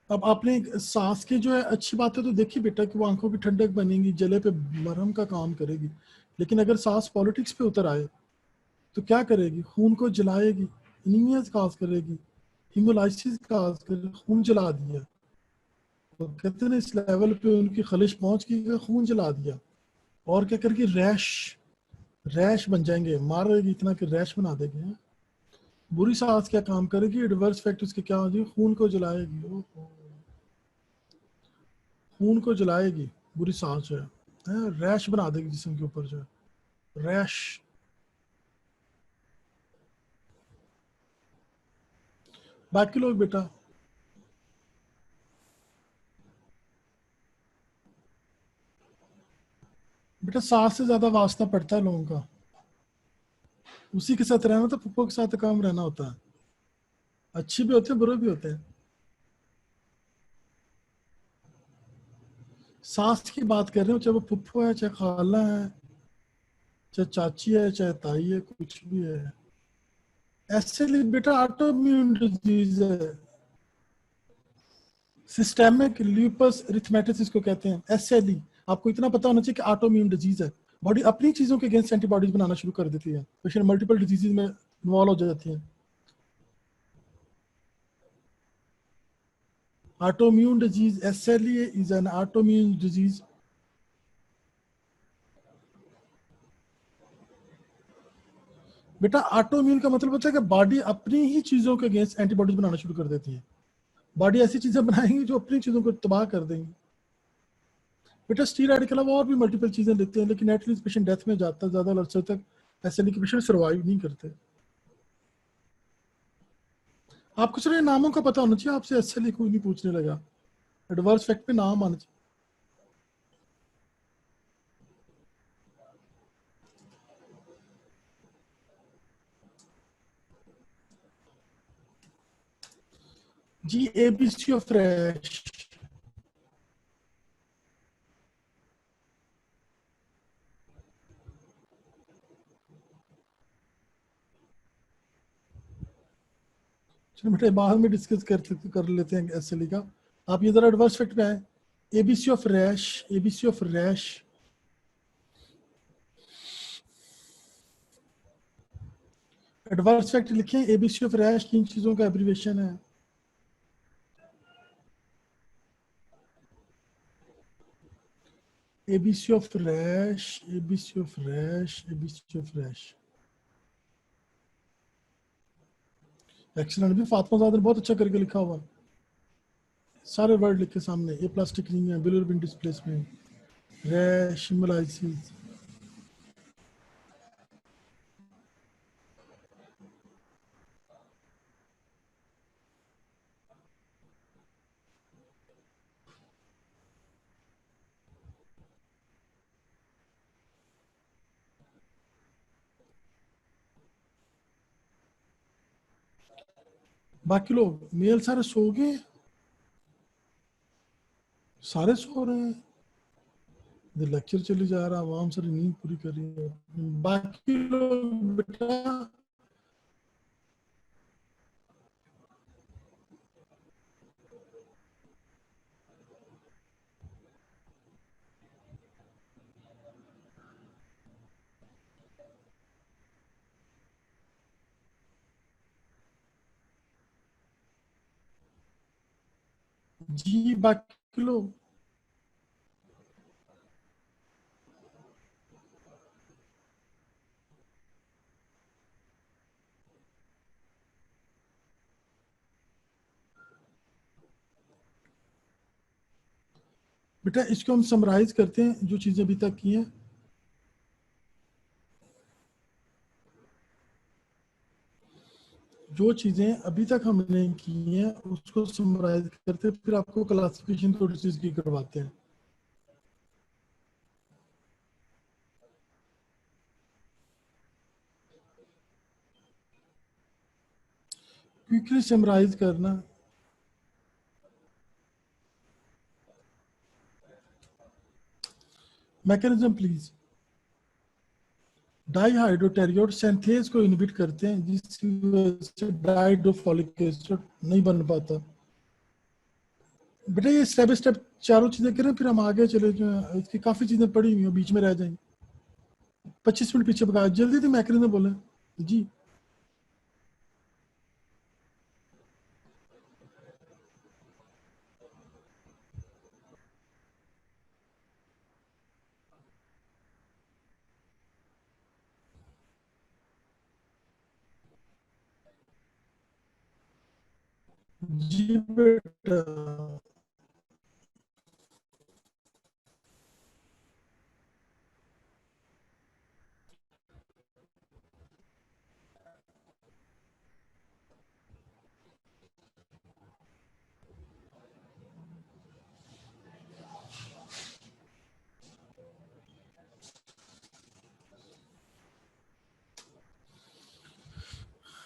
अब आपने सांस की जो है अच्छी बात है तो देखिए बेटा कि वो आंखों की ठंडक बनेगी, जले पे मरहम का काम करेगी। लेकिन अगर सांस पॉलिटिक्स पे उतर आए तो क्या करेगी? खून को जलाएगी, एनीमिया काज करेगी, हीमोलाइसिस काज करेगी, खून जला दिया। तो कहते हैं ना, इस लेवल पे उनकी खलिश पहुंच गई, खून जला दिया। और क्या करेगी? रैश, रैश बन जाएंगे, मारेगी इतना कि रैश बना देगी। बुरी सांस क्या काम करेगी, एडवर्स इफेक्ट उसके क्या हो जाएगी, खून को जलाएगी। ओहो, खून को जलाएगी बुरी सांस जो है, रैश बना देगी जिस्म के ऊपर जो है, रैश। बाकी लोग बेटा, बेटा सांस से ज्यादा वास्ता पड़ता है लोगों का, उसी के साथ रहना तो पुप्पो के साथ काम रहना होता है। अच्छी भी होते हैं, बुरे भी होते हैं। सास की बात कर रहे हो, चाहे वो फुफ्फो है, चाहे खाला है, चाहे चाची है, चाहे ताई है, कुछ भी है। ऐसे लिए बेटा ऑटो इम्यून डिजीज है, सिस्टेमिक ल्यूपस एरिथेमेटिस इसको कहते हैं, एसएलई। आपको इतना पता होना चाहिए कि ऑटो इम्यून डिजीज है। बॉडी अपनी चीजों के अगेंस्ट एंटीबॉडीज बनाना शुरू कर देती है, पेशेंट मल्टीपल डिजीजेज में इन्वॉल्व हो जाती है। Autoimmune disease, SLE is an autoimmune disease. बेटा ऑटोइम्यून का मतलब होता है कि बॉडी अपनी ही चीजों के अगेंस्ट एंटीबॉडीज बनाना शुरू कर देती है। बॉडी ऐसी चीजें बनाएंगी जो अपनी चीजों को तबाह कर देंगी। बेटा स्टीरॉयड के अलावा और भी मल्टीपल चीजें लेते हैं, लेकिन एटलीस्ट पेशेंट डेथ में जाता है, ज्यादा अरसे तक SLE के पेशेंट सर्वाइव नहीं करते। आपको सिर्फ नामों का पता होना चाहिए, आपसे SLE कोई नहीं पूछने लगा, एडवर्स फैक्ट पे नाम आना चाहिए। जी ABC ऑफ रैश। चलो बेटा बाद में डिस्कस कर लेते हैं SLE का। आप ये जरा एडवर्स फैक्ट पे आए। ABC of rash, ABC of rash, adverse fact लिखें। ABC ऑफ रैश किन चीजों का एब्रीवेशन है? ABC of rash, ABC of rash, ABC of rash. Excellent, भी फातिमा ज़ादा ने बहुत अच्छा करके लिखा हुआ, सारे वर्ड लिखे सामने। Aplastic anaemia, bilirubin displacement, rash, haemolysis. बाकी लोग मेल सारे सो गए, सारे सो रहे हैं, लेक्चर चले जा रहा, आवाम सारी नींद पूरी कर रही है। बाकी लोग बेटा, जी बाकी लोग, बेटा इसको हम समराइज करते हैं जो चीजें अभी तक की हैं। जो चीजें अभी तक हमने की हैं उसको समराइज करते हैं, फिर आपको क्लासिफिकेशन थोड़ी सी इसकी करवाते हैं। क्विकली समराइज करना। Mechanism please. डाईहाइड्रोटेरियोड सिंथेज को इनहिबिट करते हैं, जिसकी वजह से डाइहाइड्रोफोलिक एसिड नहीं बन पाता। बेटा ये स्टेप बाय स्टेप चारों चीजें करें, फिर हम आगे चले जाएं। इसकी काफी चीजें पड़ी हुई हैं, बीच में रह जाएंगी। 25 मिनट पीछे पका, जल्दी से मैकेनिज्म बोले जी। जी बेटा।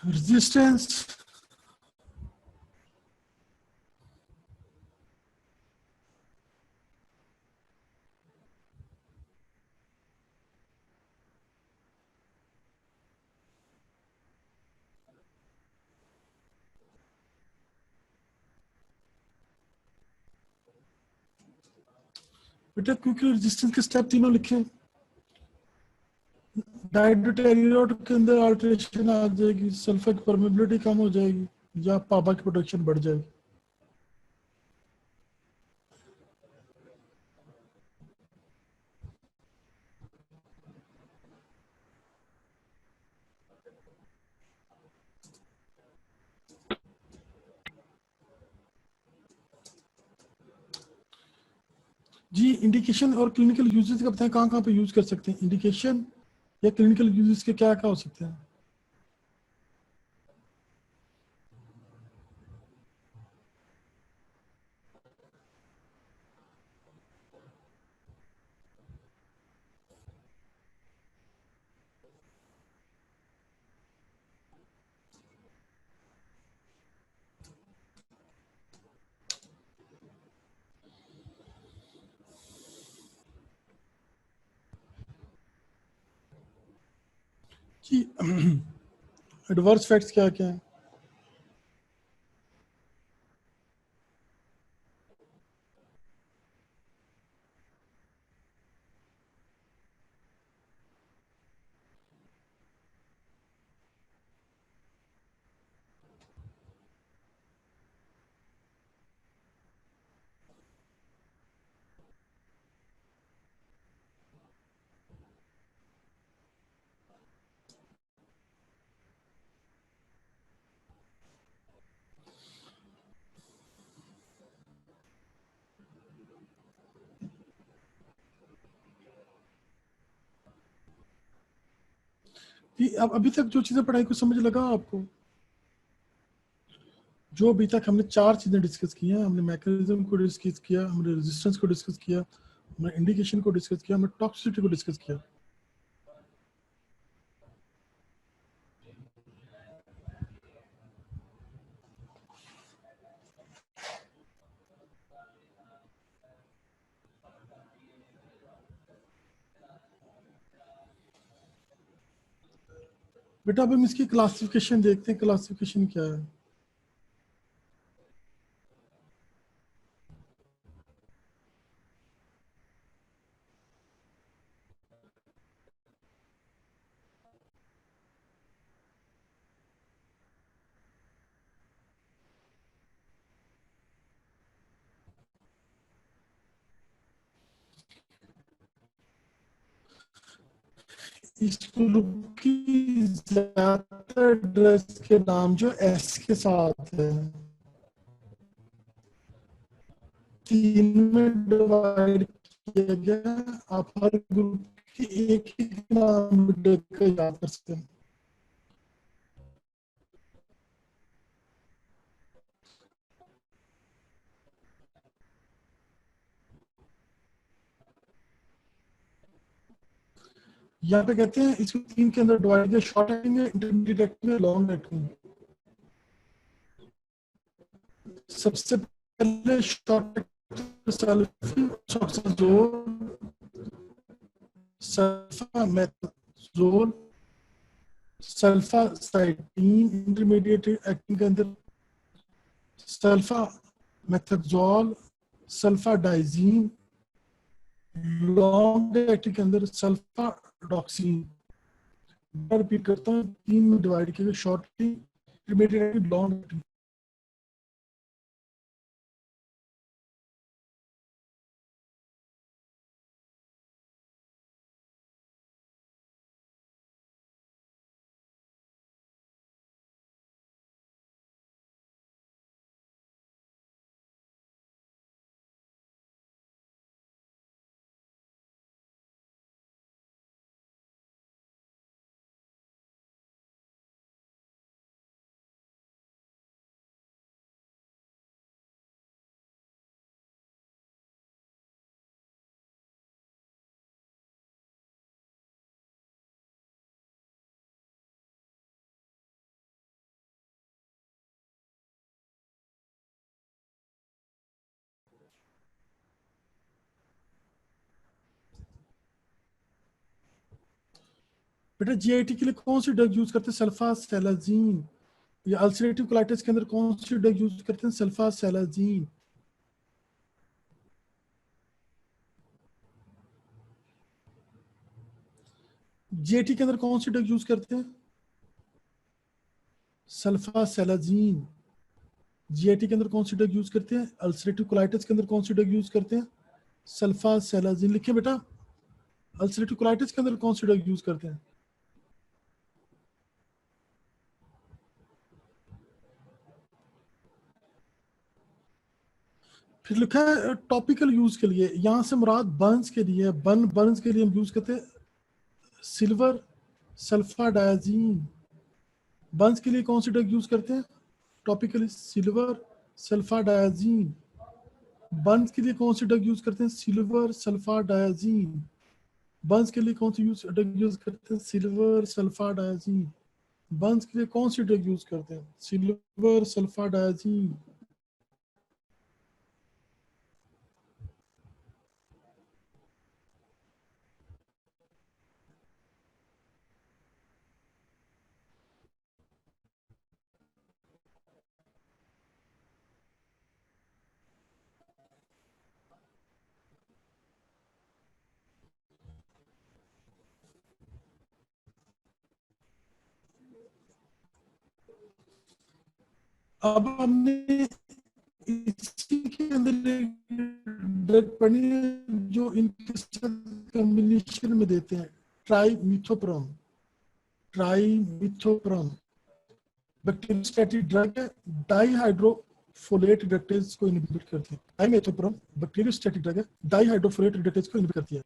रेजिस्टेंस, बेटा क्योंकि रेजिस्टेंस के स्टेप तीनों लिखे हैं, डाइडोटेरियोट के अंदर अल्टरेशन आ जाएगी, सल्फर की परमेबिलिटी कम हो जाएगी, या पापा की प्रोडक्शन बढ़ जाएगी। जी इंडिकेशन और क्लिनिकल यूजेस का बताएं, कहाँ कहाँ पे यूज कर सकते हैं इंडिकेशन या क्लिनिकल यूजेस के, क्या क्या हो सकते हैं? जी एडवर्स फैक्ट्स क्या क्या है? कि अब अभी तक जो चीजें पढ़ाई को समझ लगा आपको? जो अभी तक हमने चार चीजें डिस्कस की हैं, हमने मैकेनिज्म को डिस्कस किया, हमने रेजिस्टेंस को डिस्कस किया, हमने इंडिकेशन को डिस्कस किया, हमने टॉक्सिसिटी को डिस्कस किया। बेटा अब हम इसकी क्लासिफिकेशन देखते हैं, क्लासिफिकेशन क्या है। इस ग्रुप की ज्यादातर ड्रग्स के नाम जो एस के साथ है, तीन में डिवाइड किया गया है। आप हर ग्रुप की एक ही नाम देकर याद कर सकते हैं। यहाँ पे कहते हैं इसको तीन के अंदर डिवाइड किया, शॉर्ट एक्टिंग है, इंटरमीडिएट एक्टिंग है, लॉन्ग एक्टिंग। सबसे पहले short acting sulfazole, sulfamethazole, sulfacytine. Intermediate acting के अंदर sulfamethazole, sulfadiazine. Long acting के अंदर सल्फा डॉक्सीन। रिपीट करता हूँ, तीन में डिवाइड किया, short acting, intermediate acting, long acting. बेटा जीआईटी के लिए कौन सी ड्रग यूज करते हैं? सल्फासेलाजीन। या अल्सरेटिव कोलाइटिस के अंदर कौन सी ड्रग यूज करते हैं? सल्फासेलाजीन। जीआईटी के अंदर कौन सी ड्रग यूज करते हैं? सल्फासेलाजीन। जीआईटी के अंदर कौन सी ड्रग यूज करते हैं? अल्सरेटिव कोलाइटिस के अंदर कौन सी ड्रग यूज करते हैं? सल्फासेलाजीन। लिखिए बेटा, अल्सरेटिव कोलाइटिस के अंदर कौन सी ड्रग यूज करते हैं? फिर लिखा है टॉपिकल यूज के लिए, यहां से मुराद बर्न्स के लिए, बर्न्स के लिए हम यूज करते हैं सिल्वर सल्फाडायाजीन। बर्न्स के लिए कौन सी ड्रग यूज करते हैं टॉपिकली? सिल्वर सल्फाडायाजीन। बर्न्स के लिए कौन सी ड्रग यूज करते हैं? सिल्वर सल्फाडायाजीन। बर्न्स के लिए कौन सी ड्रग यूज करते हैं? सिल्वर सल्फाडायाजीन। बर्न्स के लिए कौन सी ड्रग यूज करते हैं? सिल्वर सल्फाडायाजीन। अब हमने इसी के अंदर ड्रग पढ़ी है जो इनके साथ कॉम्बिनेशन में देते हैं, ट्राइमिथोप्रोम। ट्राइमिथोप्रोम बैक्टीरियोस्टैटिक ड्रग है, डाईहाइड्रोफोलेट रिडक्टेज को इनहिबिट करती है। ट्राइमिथोप्रोम बैक्टीरियोस्टैटिक ड्रग है, डाईहाइड्रोफोलेट रिडक्टेज को इनहिबिट करती है।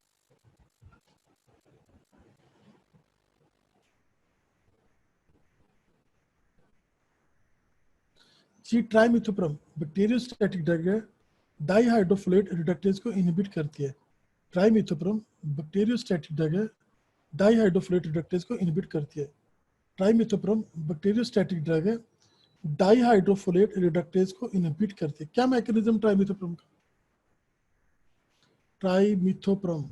जी, ट्राइमिथोप्रोम बैक्टीरियोस्टैटिक ड्रग है, डाईहाइड्रोफोलेट रिडक्टेज को इनहिबिट करती है। ट्राइमिथोप्रोम बैक्टीरियोस्टैटिक ड्रग है, डाईहाइड्रोफोलेट रिडक्टेज को इनहिबिट करती है। ट्राइमिथोप्रोम बैक्टीरियोस्टैटिक ड्रग है, डाईहाइड्रोफोलेट रिडक्टेज को इनहिबिट करती है। क्या मैकेनिज्म ट्राइमिथोप्रोम का? ट्राइमिथोप्रोम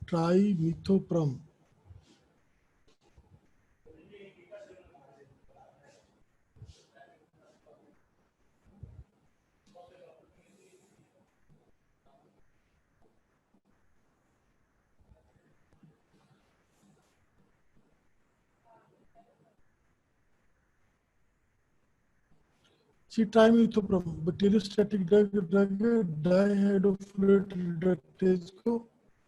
ट्राइमिथोप्रोम सी ट्राइमिथोप्रोम बैक्टीरियोस्टैटिक ड्रग डाईहाइड्रोफोलेट रिडक्टेज को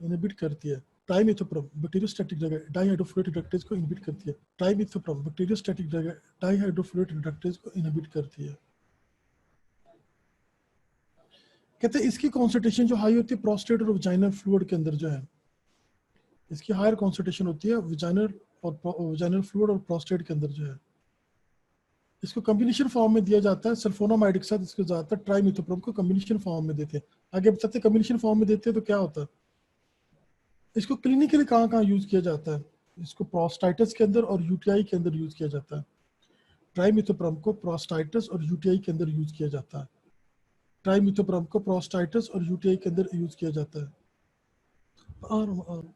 इनहिबिट करती है। ट्राइमिथोप्रोम बैक्टीरियोस्टैटिक ड्रग डाईहाइड्रोफोलेट रिडक्टेज को इनहिबिट करती है। ट्राइमिथोप्रोम बैक्टीरियोस्टैटिक ड्रग डाईहाइड्रोफोलेट रिडक्टेज को इनहिबिट करती है। कहते हैं इसकी कॉन्सेंट्रेशन जो हाई होती है प्रोस्टेट और वजाइनल फ्लूइड के अंदर जो है, इसकी हायर कॉन्सेंट्रेशन होती है वजाइनल फ्लूइड और प्रोस्टेट के अंदर जो है। इसको कॉम्बिनेशन फॉर्म में दिया जाता है सल्फोनामाइड के साथ, इसको ज्यादातर ट्राइमिथोप्रोम को कॉम्बिनेशन फॉर्म में देते हैं। आगे बताते हैं कॉम्बिनेशन फॉर्म में देते हैं तो क्या होता है। इसको क्लिनिकली कहाँ कहाँ यूज किया जाता है? इसको प्रोस्टाइटिस के अंदर और यूटीआई के अंदर यूज किया जाता है। ट्राइमिथोप्रोम को प्रोस्टाइटिस और यूटीआई के अंदर यूज किया जाता है। ट्राइमिथोप्रोम को प्रोस्टाइटिस और यूटीआई के अंदर यूज किया जाता है। और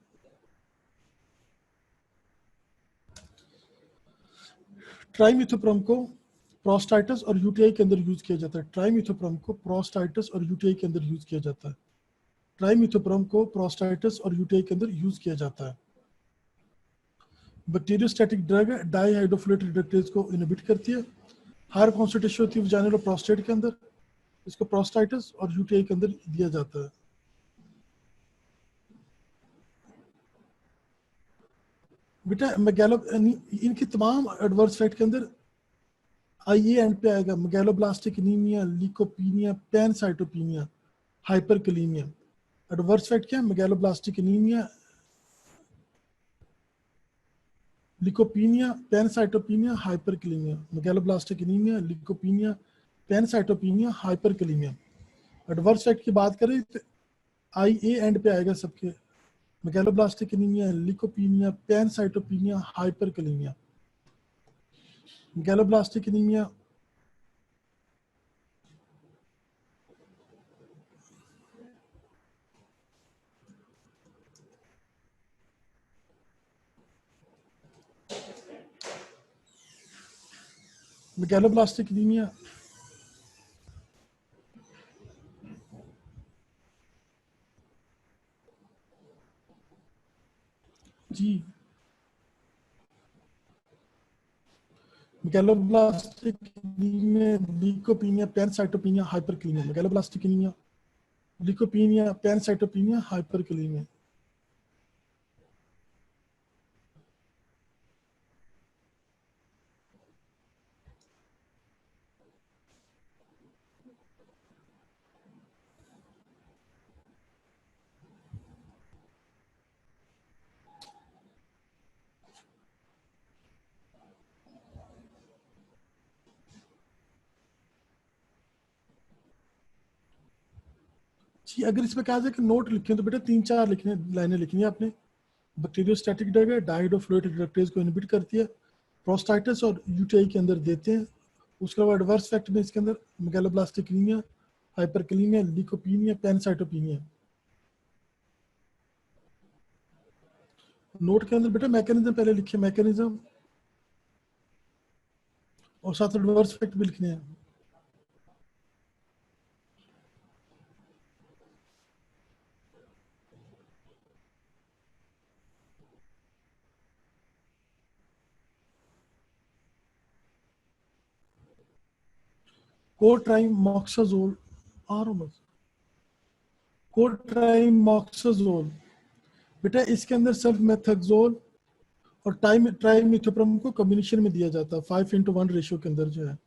ट्राइमिथोप्रोम को प्रोस्टाइटिस और यूटीआई के अंदर यूज किया जाता है। ट्राइमिथोप्रोम को प्रोस्टाइटिस और यूटीआई के अंदर यूज किया जाता है। ट्राइमिथोप्रोम को प्रोस्टाइटिस और यूटीआई के अंदर यूज किया जाता है। बैक्टीरियोस्टैटिक ड्रग डाईहाइड्रोफोलेट रिडक्टेज को इनहिबिट करती है। हायर कॉन्सेंट्रेशन होती है वजाइनल और प्रोस्टेट के अंदर। इसको प्रोस्टाइटिस और यूटीआई के अंदर दिया जाता है। बेटा मैगेलो इनकी तमाम एडवर्स इफेक्ट के अंदर आइए एंड पे आएगा मैगेलोब्लास्टिक एनीमिया, लीकोपीनिया, पैनसाइटोपीनिया, हाइपरकलीमिया। एडवर्स इफेक्ट क्या है? मैगेलोब्लास्टिक anaemia, leucopenia, pancytopenia, hyperkalaemia. Megaloblastic anaemia, leucopenia, pancytopenia, हाइपरकलीमिया। Adverse effect की बात करें तो आई ए एंड पे आएगा सबके। Megaloblastic anaemia, leucopenia, pancytopenia, hyperkalaemia. Megaloblastic anaemia megaloblastic anaemia, जी megaloblastic anaemia, leucopenia, pancytopenia, hyperkalaemia, megaloblastic anaemia, leucopenia, pancytopenia, hyperkalaemia. जी अगर इसमें कहा जाए कि नोट लिखे हैं तो बेटा 3-4 लिखने लाइनें लिखनी है आपने। बैक्टीरियोस्टैटिक ड्रग है, डायहाइड्रोफ्लोरेट रिडक्टेज को इनहिबिट करती है, प्रोस्टाइटिस और यूटीआई के अंदर देते हैं। उसके बाद एडवर्स फैक्ट में इसके अंदर megaloblastic anaemia, hyperkalaemia, leucopenia, pancytopenia. Note के अंदर बेटा मैकेनिज्म पहले लिखिए, मैकेनिज्म और साथ एडवर्स फैक्ट भी लिखने हैं। कोट्राइमोक्साजोल, कोट्राइमोक्साजोल बेटा इसके अंदर सल्फ मेथाक्सोल और ट्राइमिथोप्रोम को कॉम्बिनेशन में दिया जाता है 5:1 रेशियो के अंदर जो है।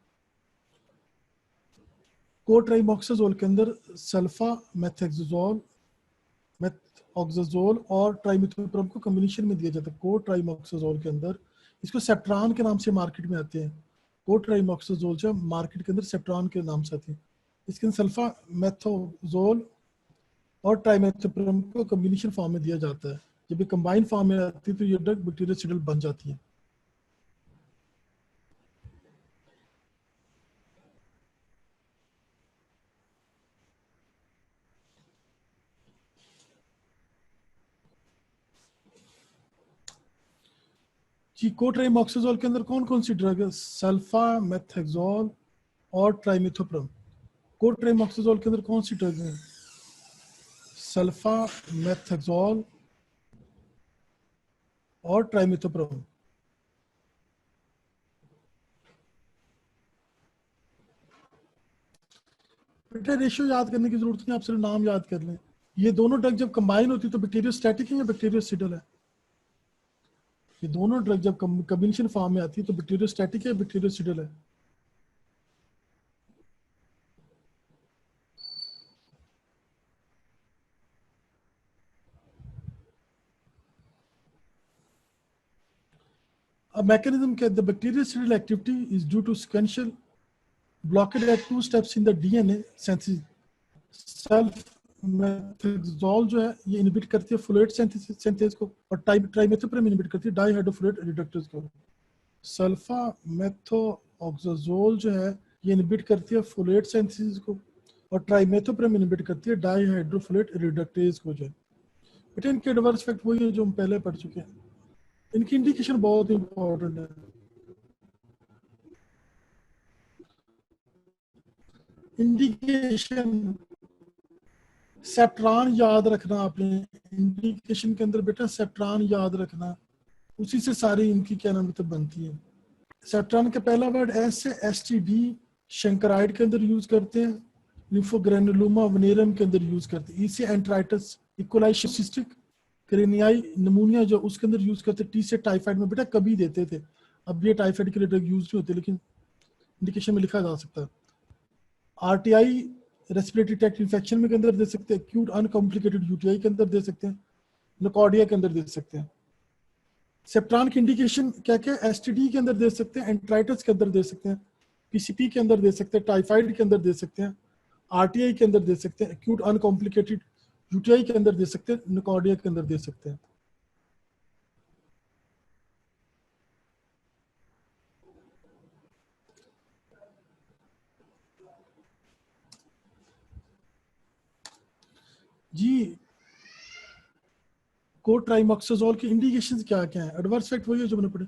कोट्राइमोक्साजोल के अंदर सल्फा मेथाक्सोल, मेथऑक्साजोल और ट्राइमिथोप्रोम को कॉम्बिनेशन में दिया जाता है कोट्राइमोक्साजोल के अंदर। इसको सेप्ट्रान के नाम से मार्केट में आते हैं। कोट्राइमोक्साजोल जो मार्केट के अंदर सेप्ट्रान के नाम से आते हैं। इसके अंदर सल्फा मेथोजोल और ट्राइमेथोप्रोम को कॉम्बिनेशन फॉर्म में दिया जाता है। जब ये कंबाइन फॉर्म में आती है तो ये ड्रग बैक्टीरियोसिडल बन जाती है। जी कोट्राइमोक्साजोल के अंदर कौन कौन सी ड्रग है? सल्फा मेथाक्सोल और ट्राइमिथोप्रोम। कोट्राइमोक्साजोल के अंदर कौन सी ड्रग है? सल्फा मेथाक्सोल और ट्राइमिथोप्रोम। बेटा रेशियो याद करने की जरूरत नहीं, आप सिर्फ नाम याद कर लें। ये दोनों ड्रग जब कंबाइन होती है तो बैक्टीरियोस्टैटिक है या बैक्टीरियोसिडल है? ये दोनों ड्रग जब कॉम्बिनेशन फॉर्म में आती है तो बैक्टीरियोस्टैटिक है या बैक्टीरियोसिडल है? A mechanism the bactericidal activity is due to sequential blockade at 2 steps in the DNA synthesis. Sulfamethoxazole जो है ये इनहिबिट करती है फोलेट सिंथेस को और ट्राइमेथोप्रोम इनहिबिट करती है डाइहाइड्रोफोलेट रिडक्टेज को। सल्फा मेथोऑक्साजोल जो है ये इनहिबिट करती है फोलेट सिंथेसिस को और ट्राइमेथोप्रोम इनहिबिट करती है डाइहाइड्रोफोलेट रिडक्टेज को। जो है बेटा इनके एडवर्स इफेक्ट वही है जो हम पहले पढ़ चुके हैं। इनकी इंडिकेशन बहुत इंपॉर्टेंट है। इंडिकेशन सेप्ट्रान याद रखना आपने, इंडिकेशन के अंदर बेटा सेप्ट्रान याद रखना, उसी से सारी इनकी क्या नाम तो बनती है। सेप्ट्रान का पहला वर्ड एस से एसटीडी शंकराइड के अंदर यूज करते हैं, लिम्फोग्रेनुलोमा वनेरम के अंदर यूज करते हैं, ई से एंट्राइटिस इकोलाई सिस्टिक क्रेनियाई नमूनिया जो उसके अंदर यूज करते हैं, टी से टाइफाइड में बेटा कभी देते थे, अब ये टाइफाइड के लिए ड्रग यूज नहीं होते लेकिन इंडिकेशन में लिखा जा सकता है। आरटीआई रेस्पिरेटरी ट्रैक्ट इन्फेक्शन में के अंदर दे सकते हैं, एक्यूट अनकॉम्प्लिकेटेड यूटीआई के अंदर दे सकते हैं, नोकॉर्डिया के अंदर दे सकते हैं। सेप्ट्रान की इंडिकेशन क्या क्या? एसटीडी के अंदर दे सकते हैं, एंट्राइटिस के अंदर दे सकते हैं, पीसीपी के अंदर दे सकते हैं, टाइफाइड के अंदर दे सकते हैं, आरटीआई के अंदर दे सकते हैं, एक्यूट अनकॉम्प्लिकेटेड यूटीआई के अंदर दे सकते हैं, नोकॉर्डिया के अंदर दे सकते हैं। जी कोट्राइमोक्साजोल की इंडिकेशंस क्या क्या है? एडवर्स इफेक्ट वही है जो मैंने पढ़े।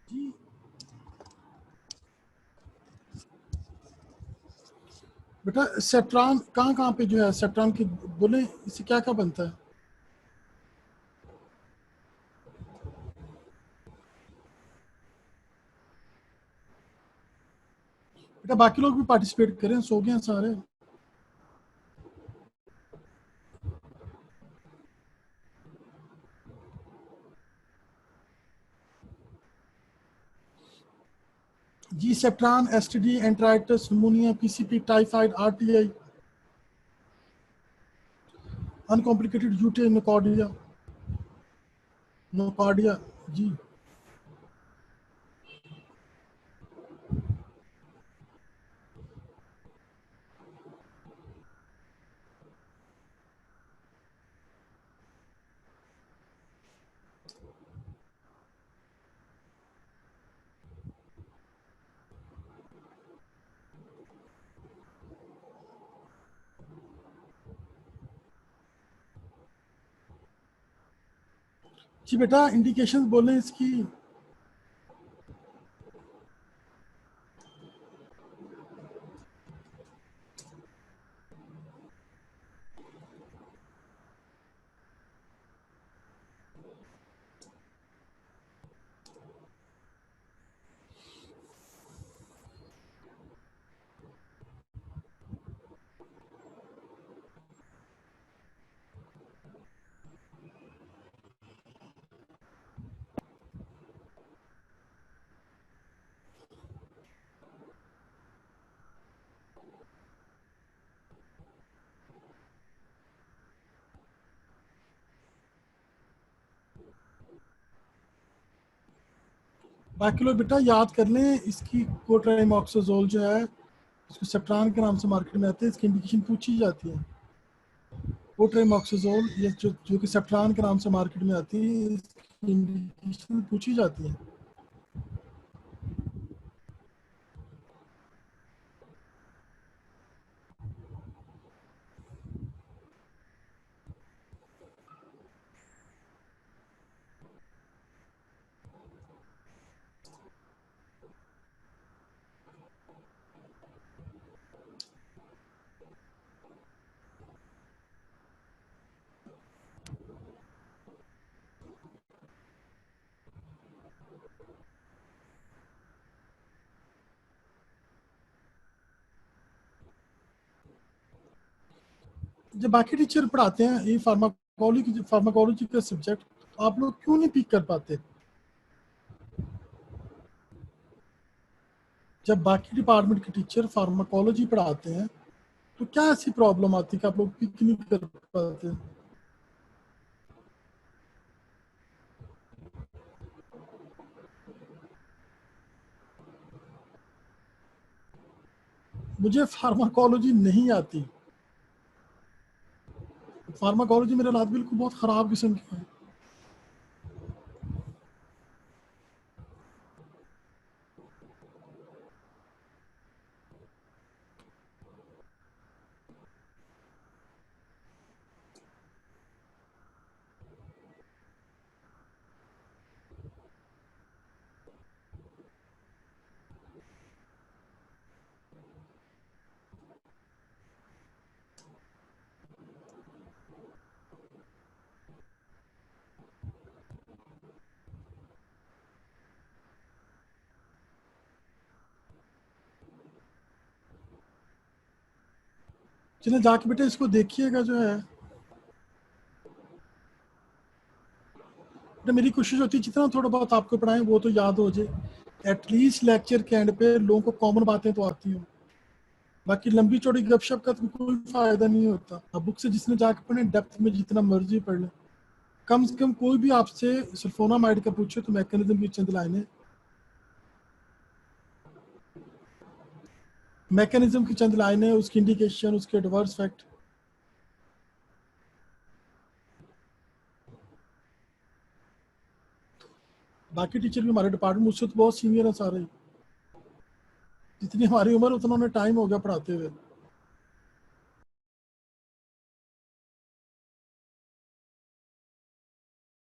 जी बेटा सेट्रान कहाँ कहाँ पे जो है सेट्रान की बोले, इससे क्या क्या बनता है? बेटा बाकी लोग भी पार्टिसिपेट करें, सो गए हैं सारे। जी Septran, STD, enteritis, pneumonia, PCP, typhoid, RTI, uncomplicated UT nocardia, nocardia. जी जी बेटा इंडिकेशंस बोले इसकी। बाकी लोग बेटा याद कर लें, इसकी कोट्राइमोक्सोजोल जो है, इसको सेप्ट्रान के नाम से मार्केट में आते हैं, इसकी इंडिकेशन पूछी जाती है। कोट्राइमोक्सोजोल ये जो कि सेप्ट्रान के नाम से मार्केट में आती है, इसकी इंडिकेशन पूछी जाती है। जब बाकी टीचर पढ़ाते हैं ये फार्माकोलॉजी का सब्जेक्ट, आप लोग क्यों नहीं पिक कर पाते? जब बाकी डिपार्टमेंट के टीचर फार्माकोलॉजी पढ़ाते हैं तो क्या ऐसी प्रॉब्लम आती है कि आप लोग पिक नहीं कर पाते? मुझे फार्माकोलॉजी नहीं आती। फार्माकोलॉजी मेरे हालात बिल्कुल बहुत ख़राब किस्म के हैं। चलिए जाके बेटे इसको देखिएगा जो है। बेटा मेरी कोशिश होती है जितना थोड़ा बहुत आपको पढ़ाएं वो तो याद हो जाए, एटलीस्ट लेक्चर के एंड पे लोगों को कॉमन बातें तो आती हो। बाकी लंबी चौड़ी गपशप का तो कोई फायदा नहीं होता। अब बुक से जिसने जाके पढ़े डेप्थ में जितना मर्जी पढ़ ले। कम से कम कोई भी आपसे सल्फोनामाइड का पूछे तो मैकेनिज्म की चंद लाइनें, मैकेनिज्म की चंद लाइनें, उसकी इंडिकेशन, उसके एडवर्स फैक्ट। बाकी टीचर भी हमारे डिपार्टमेंट मुझसे तो बहुत सीनियर है सारे, जितनी हमारी उम्र उतना उन्हें टाइम हो गया पढ़ाते हुए।